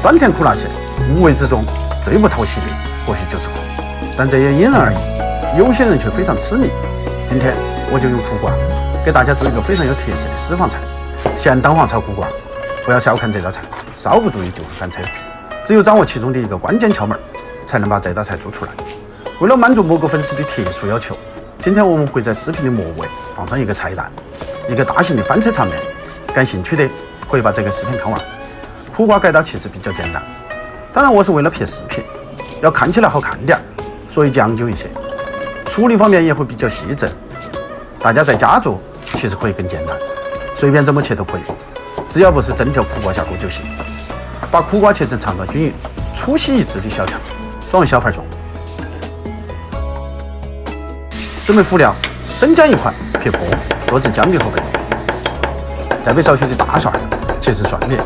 酸甜苦辣咸，五味之中最不讨喜的或许就是苦，但这也因人而异，有些人却非常痴迷。今天我就用苦瓜给大家做一个非常有特色的私房菜——咸蛋黄炒苦瓜。不要小看这道菜，稍不注意就会翻车。只有掌握其中的一个关键窍门，才能把这道菜做出来。为了满足某个粉丝的特殊要求，今天我们会在视频的末尾放上一个菜单，一个大型的翻车场面。感兴趣的可以把这个视频看完。苦瓜改刀其实比较简单，当然我是为了拍视频，要看起来好看点，所以讲究一些。处理方面也会比较细致。大家在家做其实可以更简单，随便怎么切都可以，只要不是整条苦瓜下锅就行。把苦瓜切成长段均匀、粗细一致的小条，装入小盘中。准备辅料：生姜1块，撇破，剁至姜皮和备用。再备少许的大蒜，切成蒜叶。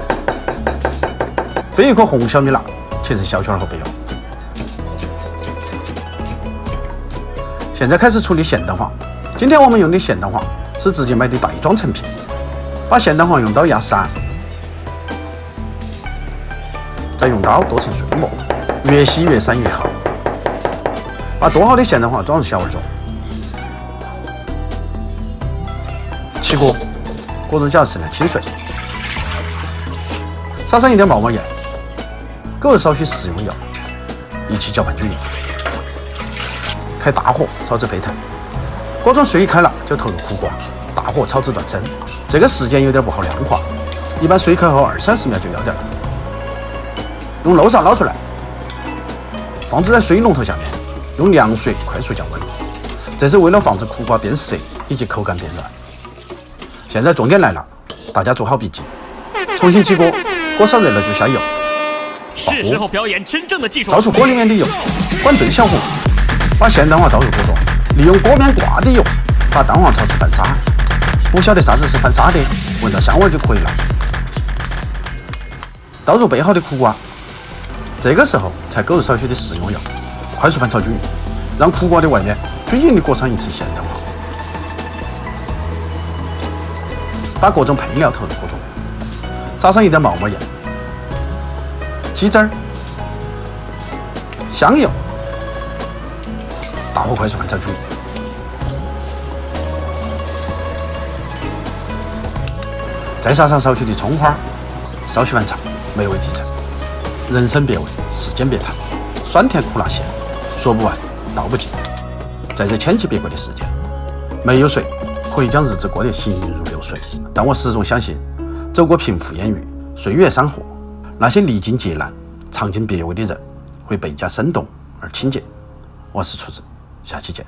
备1颗红小米辣，切成小圈和备用。现在开始处理咸蛋黄。今天我们用的咸蛋黄是直接买的袋装成品。把咸蛋黄用刀压散，再用刀剁成碎末，越细越散越好。把剁好的咸蛋黄装入小碗中，起锅，锅中加入适量清水，撒上一点毛毛盐，搁入少许食用油，一起搅拌均匀。开大火炒至沸腾，锅中水开了就投入苦瓜，大火炒至断生。这个时间有点不好量化，一般水开后20-30秒就要点了。用漏勺捞出来，放置在水龙头下面，用凉水快速降温。这是为了防止苦瓜变涩以及口感变软。现在重点来了，大家做好笔记。重新起锅，锅烧热了就下油，是时候表演真正的技术。倒出锅里面的油，关最小火，把咸蛋黄倒入锅中，利用锅面挂的油把蛋黄炒至翻沙。不晓得啥子是翻沙的，闻到香味就可以了。倒入备好的苦瓜，这个时候才搁入少许的食用油，快速翻炒均匀，让苦瓜的外面均匀地裹上一层咸蛋黄。把各种配料投入锅中，撒上一点毛毛盐、鸡汁儿、香油，大火快速翻炒均匀。再撒上少许的葱花，少许翻炒，美味即成。人生别味，世间别谈，酸甜苦辣咸，说不完，道不尽。在这千奇百怪的世间，没有谁可以将日子过得行云如流水，但我始终相信，走过贫富烟雨、岁月山河，那些历经劫难、尝尽别味的人，会倍加生动而亲切。我是厨子，下期见。